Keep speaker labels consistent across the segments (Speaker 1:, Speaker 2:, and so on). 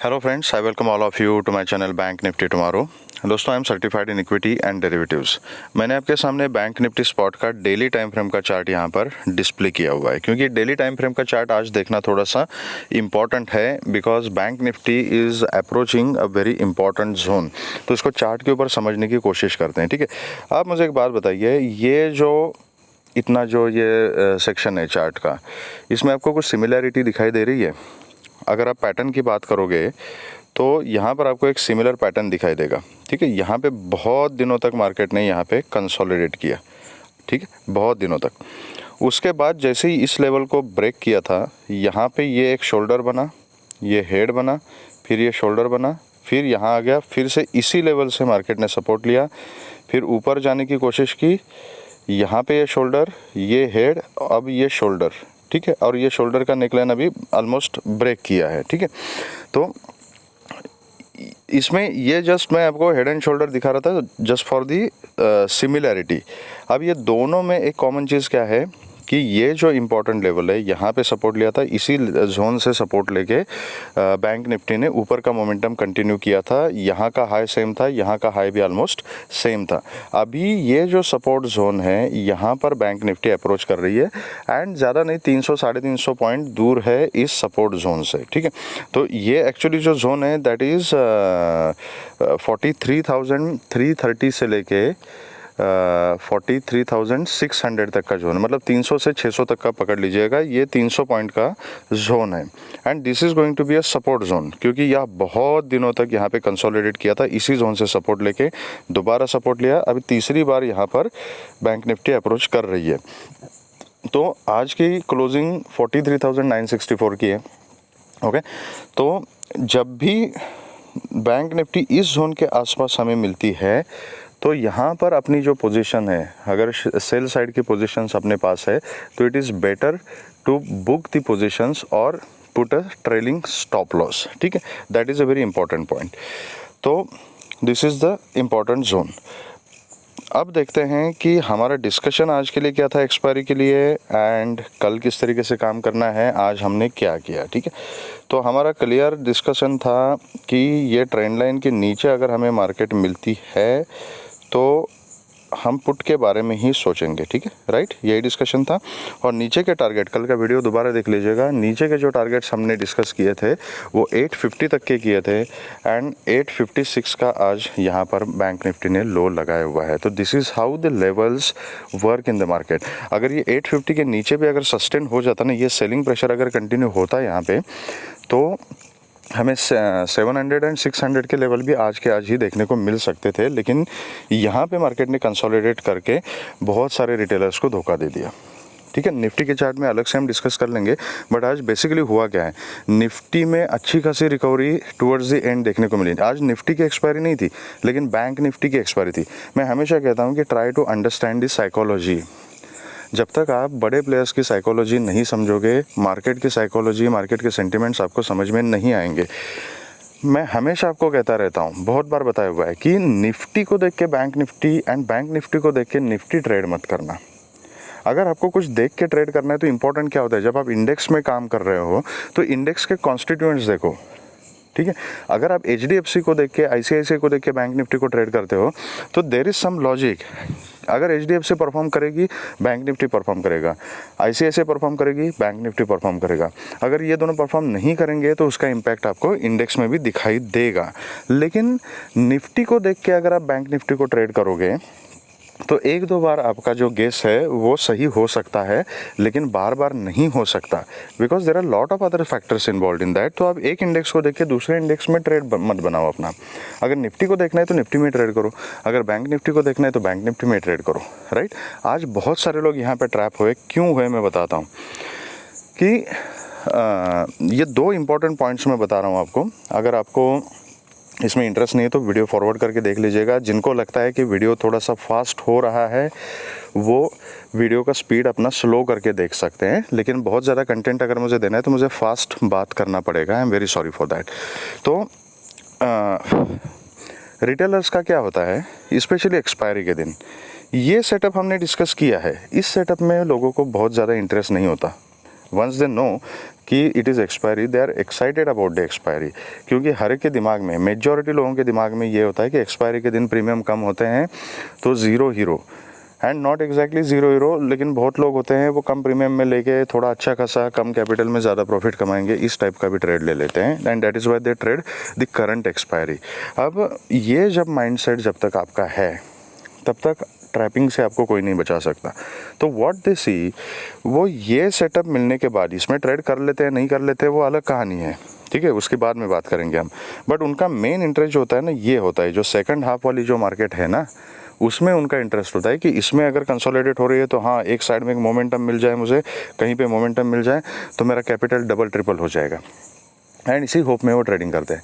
Speaker 1: Hello friends, I welcome all of you to my channel bank nifty tomorrow. दोस्तों, I am certified in equity and derivatives. मैंने आपके सामने bank nifty spot का daily time frame का chart यहाँ पर display किया हुआ है, क्योंकि डेली टाइम फ्रेम का चार्ट आज देखना थोड़ा सा इंपॉर्टेंट है, because bank nifty is approaching a very important zone. तो इसको चार्ट के ऊपर समझने की कोशिश करते हैं। ठीक है, आप मुझे एक बात बताइए, ये जो इतना जो ये सेक्शन है चार्ट का, इसमें आपको कुछ सिमिलैरिटी दिखाई दे रही है? अगर आप पैटर्न की बात करोगे तो यहाँ पर आपको एक सिमिलर पैटर्न दिखाई देगा। ठीक है, यहाँ पे बहुत दिनों तक मार्केट ने यहाँ पे कंसोलिडेट किया। ठीक है, बहुत दिनों तक। उसके बाद जैसे ही इस लेवल को ब्रेक किया था, यहाँ पे ये एक शोल्डर बना, ये हेड बना, फिर ये शोल्डर बना, फिर यहाँ आ गया, फिर से इसी लेवल से मार्केट ने सपोर्ट लिया, फिर ऊपर जाने की कोशिश की, यहाँ पे ये शोल्डर, ये हेड, अब ये शोल्डर। ठीक है, और ये शोल्डर का नेकलाइन अभी ऑलमोस्ट ब्रेक किया है। ठीक है, तो इसमें ये जस्ट मैं आपको हेड एंड शोल्डर दिखा रहा था जस्ट फॉर दी सिमिलैरिटी। अब ये दोनों में एक कॉमन चीज़ क्या है कि ये जो इम्पोर्टेंट लेवल है, यहाँ पे सपोर्ट लिया था, इसी जोन से सपोर्ट लेके बैंक निफ्टी ने ऊपर का मोमेंटम कंटिन्यू किया था। यहाँ का हाई सेम था, यहाँ का हाई भी ऑलमोस्ट सेम था। अभी ये जो सपोर्ट जोन है, यहाँ पर बैंक निफ्टी अप्रोच कर रही है, एंड ज़्यादा नहीं, 300 साढ़े 300 पॉइंट दूर है इस सपोर्ट जोन से। ठीक है, तो ये एक्चुअली जो जोन है दैट इज़ 43,330 से लेके 43,600 तक का जोन है। मतलब 300 से 600 तक का पकड़ लीजिएगा, ये 300 पॉइंट का जोन है, and this is going to be a support zone, क्योंकि यह बहुत दिनों तक यहाँ पे कंसोलिडेट किया था, इसी जोन से सपोर्ट लेके दोबारा सपोर्ट लिया, अभी तीसरी बार यहाँ पर बैंक निफ्टी अप्रोच कर रही है। तो आज की क्लोजिंग 43,964 की है। ओके, तो जब भी बैंक निफ्टी इस जोन के आसपास हमें मिलती है, तो यहाँ पर अपनी जो पोजीशन है, अगर सेल साइड की पोजीशंस अपने पास है, तो it is better to book the positions और put a trailing stop loss. ठीक है, that is a very important point. तो this is the important zone. अब देखते हैं कि हमारा डिस्कशन आज के लिए क्या था एक्सपायरी के लिए, एंड कल किस तरीके से काम करना है, आज हमने क्या किया। ठीक है, तो हमारा क्लियर डिस्कशन था कि ये ट्रेंड लाइन के नीचे अगर हमें मार्केट मिलती है तो हम पुट के बारे में ही सोचेंगे। ठीक है, राइट, यही डिस्कशन था। और नीचे के टारगेट, कल का वीडियो दोबारा देख लीजिएगा, नीचे के जो टारगेट्स हमने डिस्कस किए थे वो 850 तक के किए थे, एंड 856 का आज यहाँ पर बैंक निफ्टी ने लो लगाया हुआ है। तो this is how the levels work in the market. अगर ये 850 के नीचे भी अगर सस्टेन हो जाता ना, ये सेलिंग प्रेशर अगर कंटिन्यू होता यहाँ पे, तो हमें 700 एंड 600 के लेवल भी आज के आज ही देखने को मिल सकते थे, लेकिन यहाँ पे मार्केट ने कंसोलिडेट करके बहुत सारे रिटेलर्स को धोखा दे दिया। ठीक है, निफ्टी के चार्ट में अलग से हम डिस्कस कर लेंगे, बट आज बेसिकली हुआ क्या है, निफ्टी में अच्छी खासी रिकवरी टुवर्ड्स द एंड देखने को मिली। आज निफ्टी की एक्सपायरी नहीं थी, लेकिन बैंक निफ्टी की एक्सपायरी थी। मैं हमेशा कहता हूँ कि try to understand the psychology. जब तक आप बड़े प्लेयर्स की साइकोलॉजी नहीं समझोगे, मार्केट की साइकोलॉजी, मार्केट के सेंटिमेंट्स आपको समझ में नहीं आएंगे। मैं हमेशा आपको कहता रहता हूँ, बहुत बार बताया हुआ है कि निफ्टी को देख के bank Nifty and bank Nifty को देख के निफ्टी ट्रेड मत करना। अगर आपको कुछ देख के ट्रेड करना है तो इंपॉर्टेंट क्या होता है, जब आप इंडेक्स में काम कर रहे हो तो इंडेक्स के कॉन्स्टिट्यूएंट्स देखो। ठीक है, अगर आप HDFC को देख के, ICICI को देख के बैंक निफ्टी को ट्रेड करते हो तो देयर इज सम लॉजिक। अगर HDFC परफॉर्म करेगी, बैंक निफ्टी परफॉर्म करेगा, ICICI परफॉर्म करेगी, बैंक निफ्टी परफॉर्म करेगा। अगर ये दोनों परफॉर्म नहीं करेंगे तो उसका इम्पैक्ट आपको इंडेक्स में भी दिखाई देगा। लेकिन निफ्टी को देख के अगर आप बैंक निफ्टी को ट्रेड करोगे तो एक दो बार आपका जो गेस है वो सही हो सकता है, लेकिन बार बार नहीं हो सकता, because there are lot of other factors involve in that. तो आप एक इंडेक्स को देख के दूसरे इंडेक्स में ट्रेड मत बनाओ अपना। अगर निफ्टी को देखना है तो निफ्टी में ट्रेड करो, अगर बैंक निफ्टी को देखना है तो बैंक निफ्टी में ट्रेड करो। राइट, आज बहुत सारे लोग यहाँ पर ट्रैप हुए। क्यों हुए मैं बताता हूँ कि ये दो इंपॉर्टेंट पॉइंट्स मैं बता रहा हूँ आपको। अगर आपको इसमें इंटरेस्ट नहीं है तो वीडियो फॉरवर्ड करके देख लीजिएगा। जिनको लगता है कि वीडियो थोड़ा सा फास्ट हो रहा है वो वीडियो का स्पीड अपना स्लो करके देख सकते हैं, लेकिन बहुत ज़्यादा कंटेंट अगर मुझे देना है तो मुझे फास्ट बात करना पड़ेगा। I am very sorry for that. तो रिटेलर्स का क्या होता है, स्पेशली एक्सपायरी के दिन, ये सेटअप हमने डिस्कस किया है। इस सेटअप में लोगों को बहुत ज़्यादा इंटरेस्ट नहीं होता। वंस दे नो कि it is expiry, they are excited about the expiry, क्योंकि हर एक के दिमाग में, मेजॉरिटी लोगों के दिमाग में ये होता है कि एक्सपायरी के दिन प्रीमियम कम होते हैं तो zero hero, and not exactly zero hero, लेकिन बहुत लोग होते हैं वो कम प्रीमियम में लेके थोड़ा अच्छा खासा कम कैपिटल में ज़्यादा प्रॉफिट कमाएंगे, इस टाइप का भी ट्रेड ले लेते हैं, and that is why they trade the current expiry. अब ये जब माइंडसेट जब तक आपका है तब तक ट्रैपिंग से आपको कोई नहीं बचा सकता। तो व्हाट दे सी, वो ये सेटअप मिलने के बाद इसमें ट्रेड कर लेते हैं नहीं कर लेते वो अलग कहानी है, ठीक है, उसके बाद में बात करेंगे हम। बट उनका मेन इंटरेस्ट जो होता है ना, ये होता है जो सेकंड हाफ वाली जो मार्केट है ना, उसमें उनका इंटरेस्ट होता है कि इसमें अगर कंसोलिडेट हो रही है तो हाँ, एक साइड में एक मोमेंटम मिल जाए, मुझे कहीं पे मोमेंटम मिल जाए तो मेरा कैपिटल डबल ट्रिपल हो जाएगा, एंड इसी होप में वो ट्रेडिंग करते हैं।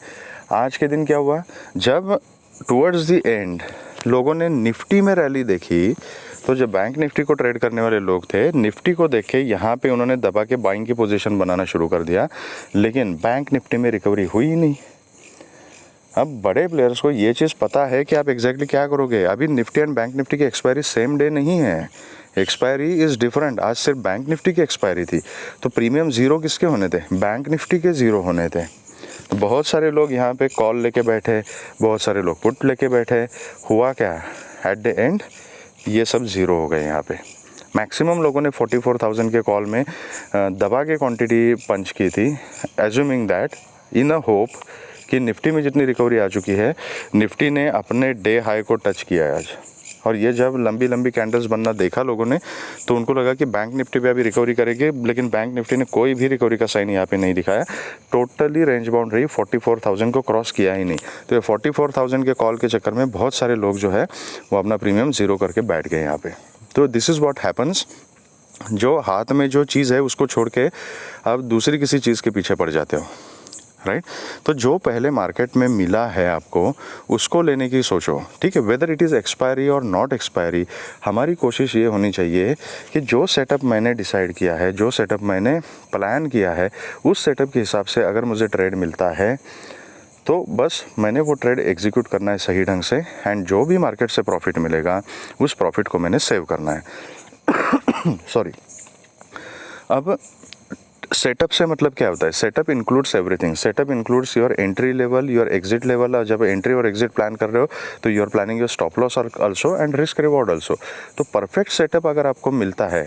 Speaker 1: आज के दिन क्या हुआ, जब टुवर्ड्स द एंड लोगों ने निफ्टी में रैली देखी, तो जब बैंक निफ्टी को ट्रेड करने वाले लोग थे, निफ्टी को देख के यहाँ पे उन्होंने दबा के बाइंग की पोजीशन बनाना शुरू कर दिया, लेकिन बैंक निफ्टी में रिकवरी हुई ही नहीं। अब बड़े प्लेयर्स को ये चीज़ पता है कि आप एग्जैक्टली क्या करोगे। अभी निफ्टी एंड बैंक निफ्टी की एक्सपायरी सेम डे नहीं है, एक्सपायरी इज़ डिफरेंट। आज सिर्फ बैंक निफ्टी की एक्सपायरी थी, तो प्रीमियम ज़ीरो किसके होने थे, बैंक निफ्टी के ज़ीरो होने थे। तो बहुत सारे लोग यहाँ पे कॉल लेके बैठे, बहुत सारे लोग पुट लेके बैठे, हुआ क्या, एट द एंड ये सब ज़ीरो हो गए। यहाँ पे मैक्सिमम लोगों ने 44,000 के कॉल में दबा के क्वांटिटी पंच की थी, assuming that in a hope कि निफ्टी में जितनी रिकवरी आ चुकी है, निफ्टी ने अपने डे हाई को टच किया है आज। और ये जब लंबी लंबी कैंडल्स बनना देखा लोगों ने, तो उनको लगा कि बैंक निफ्टी पे अभी रिकवरी करेगी, लेकिन बैंक निफ्टी ने कोई भी रिकवरी का साइन यहाँ पे नहीं दिखाया। टोटली रेंज बाउंड रही, 44,000 को क्रॉस किया ही नहीं। तो ये 44,000 के कॉल के चक्कर में बहुत सारे लोग जो है वो अपना प्रीमियम ज़ीरो करके बैठ गए यहाँ पे। तो दिस इज़ व्हाट हैपन्स, जो हाथ में जो चीज़ है उसको छोड़ के आप दूसरी किसी चीज़ के पीछे पड़ जाते हो, राइट। तो जो पहले मार्केट में मिला है आपको उसको लेने की सोचो, ठीक है, वेदर इट इज़ एक्सपायरी और नॉट एक्सपायरी। हमारी कोशिश ये होनी चाहिए कि जो सेटअप मैंने डिसाइड किया है, जो सेटअप मैंने प्लान किया है, उस सेटअप के हिसाब से अगर मुझे ट्रेड मिलता है तो बस मैंने वो ट्रेड एग्जीक्यूट करना है सही ढंग से, एंड जो भी मार्केट से प्रॉफिट मिलेगा उस प्रॉफिट को मैंने सेव करना है। सॉरी। अब सेटअप से मतलब क्या होता है, setup includes everything. Setup includes your entry level, your exit level. जब एंट्री और एग्जिट प्लान कर रहे हो तो you are planning your stop loss also and risk reward also. तो परफेक्ट सेटअप अगर आपको मिलता है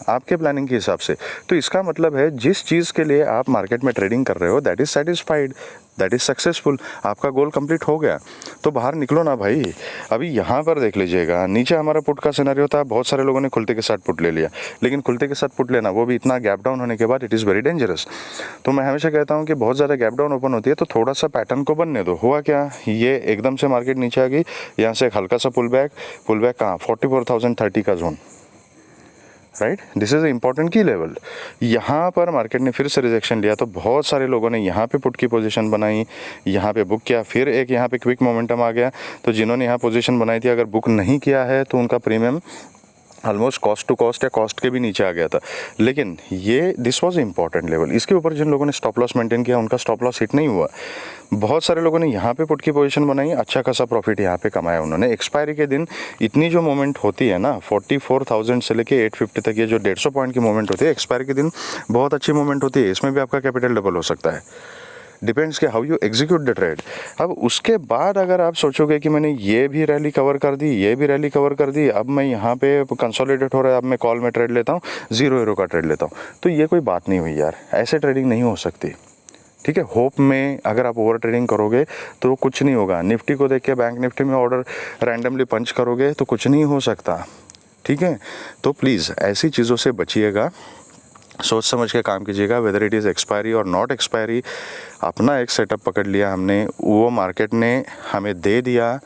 Speaker 1: आपके प्लानिंग के हिसाब से, तो इसका मतलब है जिस चीज़ के लिए आप मार्केट में ट्रेडिंग कर रहे हो that is satisfied, that is successful, आपका गोल कंप्लीट हो गया, तो बाहर निकलो ना भाई। अभी यहाँ पर देख लीजिएगा, नीचे हमारा पुट का सिनेरियो था, बहुत सारे लोगों ने खुलते के साथ पुट ले लिया, लेकिन खुलते के साथ पुट लेना वो भी इतना गैप डाउन होने के बाद, इट इज़ वेरी डेंजरस। तो मैं हमेशा कहता हूँ कि बहुत ज़्यादा गैप डाउन ओपन होती है तो थोड़ा सा पैटर्न को बनने दो। हुआ क्या, ये एकदम से मार्केट नीचे आ गई, यहाँ से एक हल्का सा पुल बैक कहाँ, 44,030 का zone, right. This is important की लेवल। यहाँ पर मार्केट ने फिर से रिजेक्शन लिया, तो बहुत सारे लोगों ने यहाँ पे पुट की पोजीशन बनाई, यहाँ पे बुक किया, फिर एक यहाँ पे क्विक मोमेंटम आ गया। तो जिन्होंने यहाँ पोजीशन बनाई थी अगर बुक नहीं किया है तो उनका premium almost cost to cost या कॉस्ट के भी नीचे आ गया था। लेकिन ये दिस वाज इंपॉर्टेंट लेवल। इसके ऊपर जिन लोगों ने स्टॉप लॉस मेंटेन किया उनका स्टॉप लॉस हिट नहीं हुआ। बहुत सारे लोगों ने यहाँ पे पुट की पोजीशन बनाई, अच्छा खासा प्रॉफिट यहाँ पे कमाया उन्होंने। एक्सपायरी के दिन इतनी जो मूवमेंट होती है ना, 44,000 से लेके 850 तक, ये जो 150 पॉइंट की मूवमेंट होती है एक्सपायरी के दिन, बहुत अच्छी मूवमेंट होती है। इसमें भी आपका कैपिटल डबल हो सकता है, डिपेंड्स कि how you execute the trade. अब उसके बाद अगर आप सोचोगे कि मैंने ये भी रैली कवर कर दी, ये भी रैली कवर कर दी, अब मैं यहाँ पे कंसोलिडेट हो रहा है, अब मैं कॉल में ट्रेड लेता हूँ, ज़ीरो हीरो का ट्रेड लेता हूँ, तो ये कोई बात नहीं हुई यार, ऐसे ट्रेडिंग नहीं हो सकती, ठीक है। होप में अगर आप ओवर ट्रेडिंग करोगे तो कुछ नहीं होगा। निफ्टी को देख के बैंक निफ्टी में ऑर्डर रैंडमली पंच करोगे तो कुछ नहीं हो सकता, ठीक है। तो प्लीज़ ऐसी चीज़ों से बचिएगा, सोच समझ के काम कीजिएगा, वेदर इट इज़ एक्सपायरी और नॉट एक्सपायरी। अपना एक सेटअप पकड़ लिया हमने, वो मार्केट ने हमें दे दिया,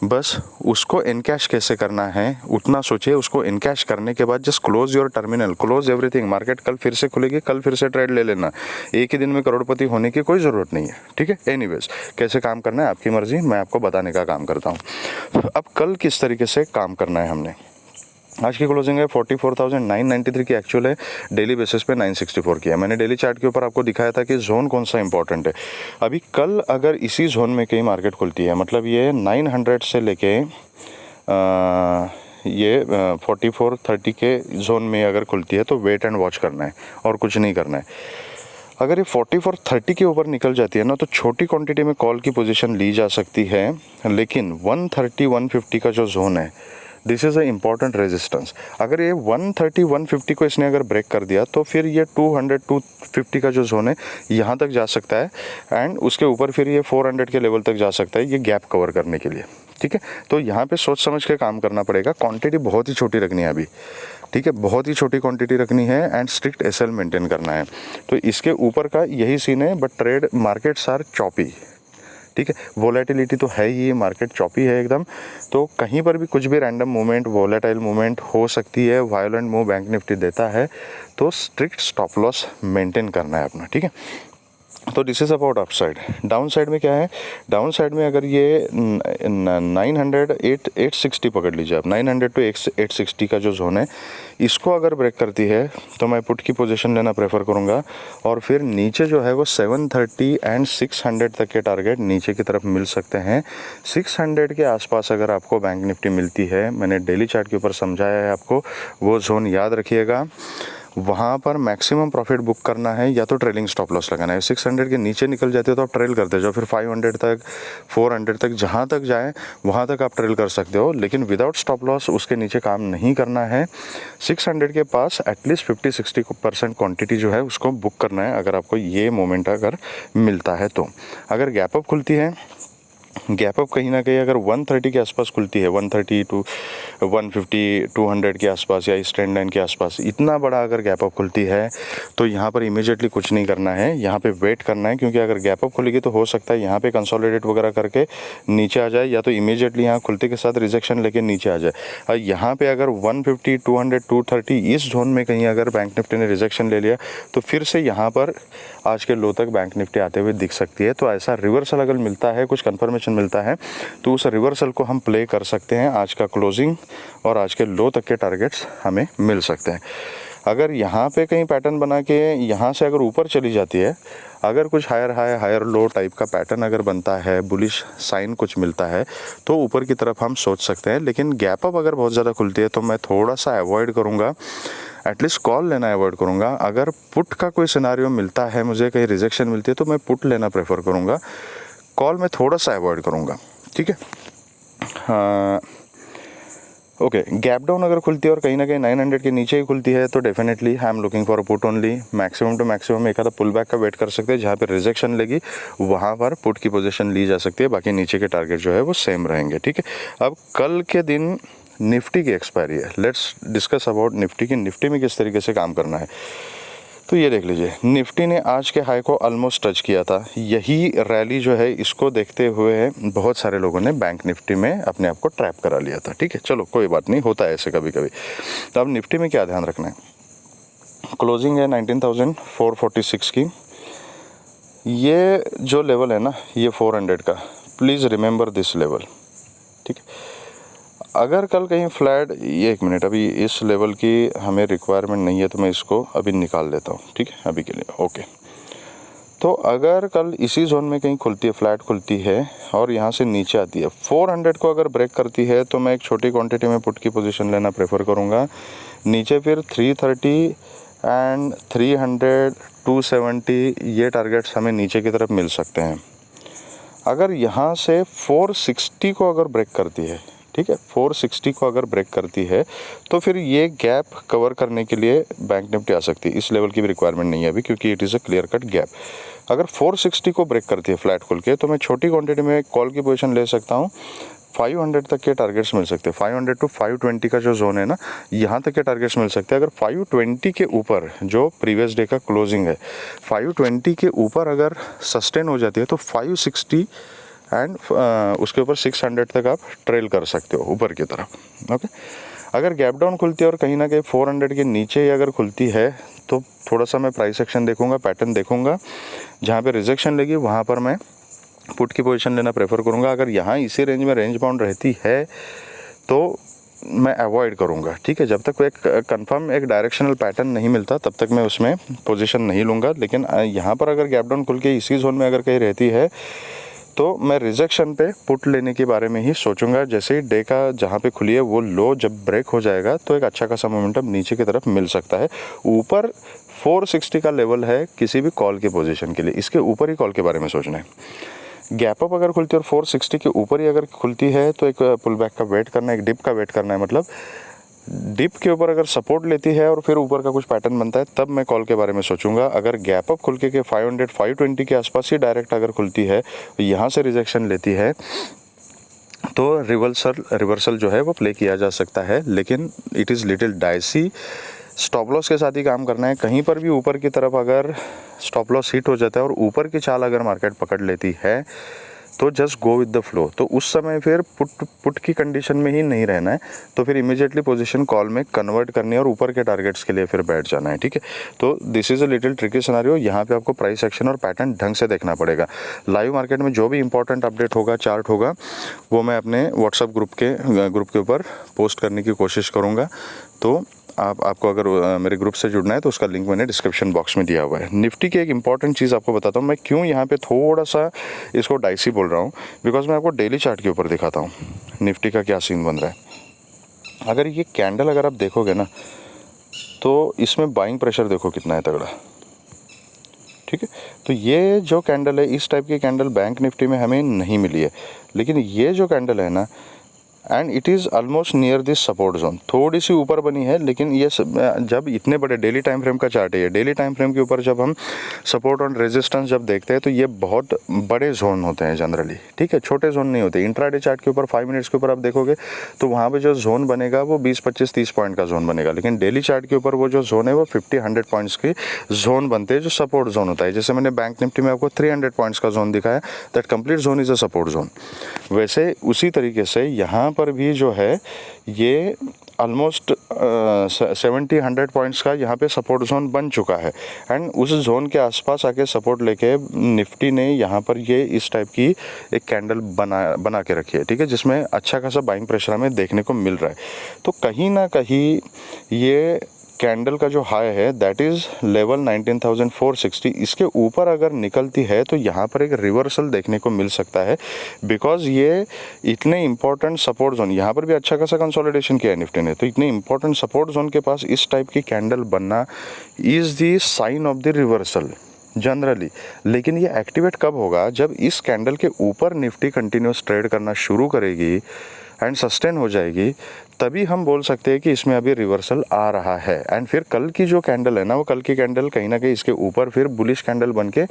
Speaker 1: बस उसको इनकैश कैसे करना है उतना सोचिए। उसको इनकैश करने के बाद just close your terminal, close everything. Market कल फिर से खुलेगी, कल फिर से ट्रेड ले लेना। एक ही दिन में करोड़पति होने की कोई ज़रूरत नहीं है, ठीक है। एनीवेज, कैसे काम करना है आपकी मर्जी, मैं आपको बताने का काम करता हूँ। अब कल किस तरीके से काम करना है हमने, आज की क्लोजिंग है 44,993 की, एक्चुअल है डेली बेसिस पे 964 की है। मैंने डेली चार्ट के ऊपर आपको दिखाया था कि जोन कौन सा इंपॉर्टेंट है। अभी कल अगर इसी जोन में कहीं मार्केट खुलती है, मतलब ये 900 से लेके ये 4430 के जोन में अगर खुलती है तो वेट एंड वॉच करना है और कुछ नहीं करना है। अगर ये 4430 के ऊपर निकल जाती है ना तो छोटी क्वांटिटी में कॉल की पोजीशन ली जा सकती है, लेकिन 130 150 का जो जोन है this is a important resistance. अगर ये 130 150 को इसने अगर ब्रेक कर दिया तो फिर ये 200 250 का जो जोन है यहाँ तक जा सकता है, एंड उसके ऊपर फिर ये 400 के लेवल तक जा सकता है ये गैप कवर करने के लिए। ठीक है, तो यहाँ पे सोच समझ के काम करना पड़ेगा। क्वांटिटी बहुत ही छोटी रखनी है अभी, ठीक है, बहुत ही छोटी क्वांटिटी रखनी है एंड स्ट्रिक्ट एसएल मेंटेन करना है। तो इसके ऊपर का यही सीन है, but trade markets are choppy. ठीक है, वोलेटिलिटी तो है ही, मार्केट चॉपी है एकदम, तो कहीं पर भी कुछ भी रैंडम मूवमेंट, वोलेटाइल मूवमेंट हो सकती है। वायलेंट मूव बैंक निफ्टी देता है, तो स्ट्रिक्ट स्टॉप लॉस मेंटेन करना है अपना। ठीक है, तो this is about upside. Down side में क्या है, डाउन साइड में अगर ये 900 860 पकड़ लीजिए आप, 900 to 860 का जो जोन है इसको अगर ब्रेक करती है तो मैं पुट की पोजीशन लेना प्रेफर करूँगा। और फिर नीचे जो है वो 730 एंड 600 तक के टारगेट नीचे की तरफ मिल सकते हैं। 600 के आसपास अगर आपको बैंक निफ्टी मिलती है, मैंने डेली चार्ट के ऊपर समझाया है आपको, वो जोन याद रखिएगा। वहाँ पर मैक्सिमम प्रॉफिट बुक करना है या तो ट्रेलिंग स्टॉप लॉस लगाना है। 600 के नीचे निकल जाते हो तो आप ट्रेल करते जाओ, फिर 500 तक 400 तक जहाँ तक जाए वहाँ तक आप ट्रेल कर सकते हो, लेकिन विदाउट स्टॉप लॉस उसके नीचे काम नहीं करना है। 600 के पास एटलीस्ट 50-60% क्वांटिटी जो है उसको बुक करना है अगर आपको ये मोमेंट अगर मिलता है तो। अगर गैप अप खुलती है, गैप अप कहीं ना कहीं अगर 130 के आसपास खुलती है, 130 to 150 200 के आसपास या इस ट्रेंड लाइन के आसपास, इतना बड़ा अगर गैप अप खुलती है तो यहाँ पर इमीडिएटली कुछ नहीं करना है, यहाँ पे वेट करना है। क्योंकि अगर गैप अप खुलेगी तो हो सकता है यहाँ पे कंसोलिडेट वगैरह करके नीचे आ जाए, या तो इमीडिएटली यहाँ खुलते के साथ रिजेक्शन लेके नीचे आ जाए। और यहाँ पे अगर 150 200 230 इस जोन में कहीं अगर बैंक निफ्टी ने रिजेक्शन ले लिया तो फिर से यहाँ पर आज के लो तक बैंक निफ्टी आते हुए दिख सकती है। तो ऐसा रिवर्सल अगर मिलता है, कुछ कंफर्मेशन मिलता है, तो उस रिवर्सल को हम प्ले कर सकते हैं। आज का क्लोजिंग और आज के लो तक के टारगेट्स हमें मिल सकते हैं। अगर यहाँ पे कहीं पैटर्न बना के यहाँ से अगर ऊपर चली जाती है, अगर कुछ higher high higher low type का पैटर्न अगर बनता है, बुलिश साइन कुछ मिलता है, तो ऊपर की तरफ हम सोच सकते हैं। लेकिन गैप अप अगर बहुत ज़्यादा खुलती है तो मैं थोड़ा सा अवॉइड करूँगा, एटलीस्ट कॉल लेना अवॉइड करूँगा। अगर पुट का कोई सिनारियो मिलता है, मुझे कहीं रिजेक्शन मिलती है, तो मैं पुट लेना प्रेफर करूँगा, कॉल में थोड़ा सा अवॉइड करूँगा। ठीक है, हाँ ओके। गैप डाउन अगर खुलती है और कहीं ना कहीं 900 के नीचे ही खुलती है तो definitely I am looking for a put only. Maximum to maximum एक आधा पुल बैक का वेट कर सकते हैं, जहाँ पे रिजेक्शन लेगी वहाँ पर पुट की पोजीशन ली जा सकती है, बाकी नीचे के टारगेट जो है वो सेम रहेंगे। ठीक है, अब कल के दिन निफ्टी की एक्सपायरी है, लेट्स डिस्कस अबाउट निफ्टी की, निफ्टी में किस तरीके से काम करना है। तो ये देख लीजिए, निफ्टी ने आज के हाई को ऑलमोस्ट टच किया था। यही रैली जो है इसको देखते हुए बहुत सारे लोगों ने बैंक निफ्टी में अपने आप को ट्रैप करा लिया था। ठीक है, चलो कोई बात नहीं, होता है ऐसे कभी कभी। तो अब निफ्टी में क्या ध्यान रखना है, क्लोजिंग है 19,446 की। ये जो लेवल है ना, ये 400 का, प्लीज़ रिमेंबर दिस लेवल। ठीक है, अगर कल कहीं फ्लैट, ये एक मिनट, अभी इस लेवल की हमें रिक्वायरमेंट नहीं है तो मैं इसको अभी निकाल लेता हूँ। ठीक है, अभी के लिए ओके। तो अगर कल इसी जोन में कहीं खुलती है, फ्लैट खुलती है और यहाँ से नीचे आती है, 400 को अगर ब्रेक करती है तो मैं एक छोटी क्वांटिटी में पुट की पोजीशन लेना प्रेफर करूँगा। नीचे फिर 330 एंड 300 270 ये टारगेट्स हमें नीचे की तरफ मिल सकते हैं। अगर यहाँ से 460 को अगर ब्रेक करती है, ठीक है, 460 को अगर ब्रेक करती है तो फिर ये गैप कवर करने के लिए बैंक निफ्टी आ सकती है। इस लेवल की भी रिक्वायरमेंट नहीं है अभी, क्योंकि it is a clear cut gap. अगर 460 को ब्रेक करती है फ्लैट खुल के, तो मैं छोटी क्वांटिटी में कॉल की पोजीशन ले सकता हूँ। 500 तक के टारगेट्स मिल सकते हैं, 500 to 520 का जो जोन है ना, यहाँ तक के टारगेट्स मिल सकते हैं। अगर 520 के ऊपर, जो प्रीवियस डे का क्लोजिंग है, 520 के ऊपर अगर सस्टेन हो जाती है तो 560 एंड उसके ऊपर 600 तक आप ट्रेल कर सकते हो ऊपर की तरफ। ओके, अगर गैप डाउन खुलती है और कहीं ना कहीं 400 के नीचे ही अगर खुलती है तो थोड़ा सा मैं प्राइस एक्शन देखूंगा, पैटर्न देखूंगा, जहाँ पे रिजेक्शन लेगी वहाँ पर मैं पुट की पोजीशन लेना प्रेफर करूंगा। अगर यहाँ इसी रेंज में रेंज बाउंड रहती है तो मैं अवॉइड करूंगा। ठीक है, जब तक एक कंफर्म एक डायरेक्शनल पैटर्न नहीं मिलता तब तक मैं उसमें पोजीशन नहीं लूँगा। लेकिन यहाँ पर अगर गैप डाउन खुल के इसी जोन में अगर कहीं रहती है तो मैं रिजेक्शन पे पुट लेने के बारे में ही सोचूंगा। जैसे ही डे का जहाँ पे खुली है वो लो जब ब्रेक हो जाएगा तो एक अच्छा खासा मोमेंटम नीचे की तरफ मिल सकता है। ऊपर 460 का लेवल है किसी भी कॉल की पोजीशन के लिए, इसके ऊपर ही कॉल के बारे में सोचना है। गैप अप अगर खुलती है और 460 के ऊपर ही अगर खुलती है तो एक पुल बैक का वेट करना है, एक डिप का वेट करना है। मतलब डिप के ऊपर अगर सपोर्ट लेती है और फिर ऊपर का कुछ पैटर्न बनता है तब मैं कॉल के बारे में सोचूंगा। अगर गैप अप खुल के 500 520 के आसपास ही डायरेक्ट अगर खुलती है, यहाँ से रिजेक्शन लेती है तो रिवर्सल जो है वो प्ले किया जा सकता है, लेकिन it is little dicey. Stop loss के साथ ही काम करना है। कहीं पर भी ऊपर की तरफ अगर स्टॉप लॉस हिट हो जाता है और ऊपर की चाल अगर मार्केट पकड़ लेती है तो just go with the flow. तो उस समय फिर पुट की कंडीशन में ही नहीं रहना है, तो फिर इमीडिएटली पोजीशन कॉल में कन्वर्ट करनी है और ऊपर के टारगेट्स के लिए फिर बैठ जाना है, ठीक है। तो this is a little tricky scenario. यहाँ पे आपको प्राइस एक्शन और पैटर्न ढंग से देखना पड़ेगा। लाइव मार्केट में जो भी इंपॉर्टेंट अपडेट होगा, चार्ट होगा, वो मैं अपने व्हाट्सअप ग्रुप के ऊपर पोस्ट करने की कोशिश करूँगा। तो आपको अगर मेरे ग्रुप से जुड़ना है तो उसका लिंक मैंने डिस्क्रिप्शन बॉक्स में दिया हुआ है। निफ्टी की एक इंपॉर्टेंट चीज़ आपको बताता हूँ, मैं क्यों यहाँ पे थोड़ा सा इसको डाइसी बोल रहा हूँ, बिकॉज मैं आपको डेली चार्ट के ऊपर दिखाता हूँ निफ्टी का क्या सीन बन रहा है। अगर ये कैंडल अगर आप देखोगे ना तो इसमें बाइंग प्रेशर देखो कितना है तगड़ा, ठीक है। तो ये जो कैंडल है, इस टाइप की कैंडल बैंक निफ्टी में हमें नहीं मिली है, लेकिन ये जो कैंडल है ना, and it is almost near this support zone, थोड़ी सी ऊपर बनी है, लेकिन ये जब इतने बड़े डेली टाइम फ्रेम का चार्ट है, ये डेली टाइम फ्रेम के ऊपर जब हम सपोर्ट और रेजिस्टेंस जब देखते हैं तो ये बहुत बड़े जोन होते हैं जनरली, ठीक है, छोटे जोन नहीं होते। इंट्राडे चार्ट के ऊपर 5 मिनट्स के ऊपर आप देखोगे तो वहाँ पे जो जोन बनेगा वो 20 25 30 पॉइंट का जोन बनेगा, लेकिन डेली चार्ट के ऊपर वो जो जोन है वो 50-100 पॉइंट्स की जोन बनते हैं, जो सपोर्ट जोन होता है। जैसे मैंने बैंक निफ्टी में आपको 300 पॉइंट्स का जोन दिखाया, that complete zone is a support zone. वैसे उसी तरीके से यहाँ पर भी जो है ये ऑलमोस्ट 70-100 पॉइंट्स का यहाँ पे सपोर्ट जोन बन चुका है, एंड उस जोन के आसपास आके सपोर्ट लेके निफ्टी ने यहाँ पर ये इस टाइप की एक कैंडल बना के रखी है, ठीक है, जिसमें अच्छा खासा बाइंग प्रेशर हमें देखने को मिल रहा है। तो कहीं ना कहीं ये कैंडल का जो हाई है दैट इज़ लेवल 19,460, इसके ऊपर अगर निकलती है तो यहाँ पर एक रिवर्सल देखने को मिल सकता है, बिकॉज ये इतने इंपॉर्टेंट सपोर्ट जोन, यहाँ पर भी अच्छा खासा कंसोलिडेशन किया है निफ्टी ने, तो इतने इंपॉर्टेंट सपोर्ट जोन के पास इस टाइप की कैंडल बनना is the sign of the reversal generally. लेकिन ये एक्टिवेट कब होगा? जब इस कैंडल के ऊपर निफ्टी कंटिन्यूस ट्रेड करना शुरू करेगी एंड सस्टेन हो जाएगी, तभी हम बोल सकते हैं कि इसमें अभी रिवर्सल आ रहा है। एंड फिर कल की जो कैंडल है ना, वो कल की कैंडल कहीं ना कहीं इसके ऊपर फिर बुलिश कैंडल बन के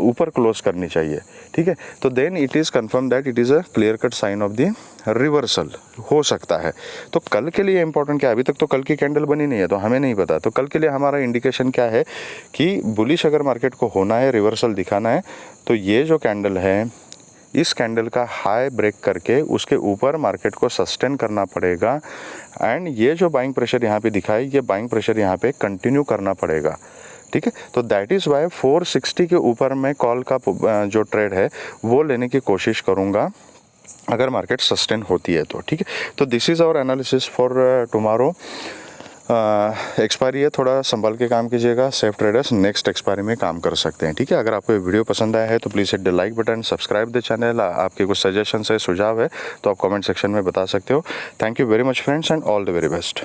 Speaker 1: ऊपर क्लोज करनी चाहिए, ठीक है। तो then it is confirm that it is a clear cut sign of the reversal हो सकता है। तो कल के लिए इंपॉर्टेंट क्या है? अभी तक तो कल की कैंडल बनी नहीं है तो हमें नहीं पता। तो कल के लिए हमारा इंडिकेशन क्या है कि बुलिश अगर मार्केट को होना है, रिवर्सल दिखाना है, तो ये जो कैंडल है, इस कैंडल का हाई ब्रेक करके उसके ऊपर मार्केट को सस्टेन करना पड़ेगा, एंड ये जो बाइंग प्रेशर यहाँ पे दिखा है, ये बाइंग प्रेशर यहाँ पे कंटिन्यू करना पड़ेगा, ठीक है। तो दैट इज़ वाई 460 के ऊपर मैं कॉल का जो ट्रेड है वो लेने की कोशिश करूँगा अगर मार्केट सस्टेन होती है तो, ठीक है। तो this is our analysis for tomorrow. Expiry है, थोड़ा संभाल के काम कीजिएगा। सेफ ट्रेडर्स नेक्स्ट एक्सपायरी में काम कर सकते हैं, ठीक है। अगर आपको ये वीडियो पसंद आया है तो please hit the like button, subscribe the channel. आपके कुछ सजेशंस है, सुझाव है तो आप कमेंट सेक्शन में बता सकते हो। Thank you very much friends and all the very best.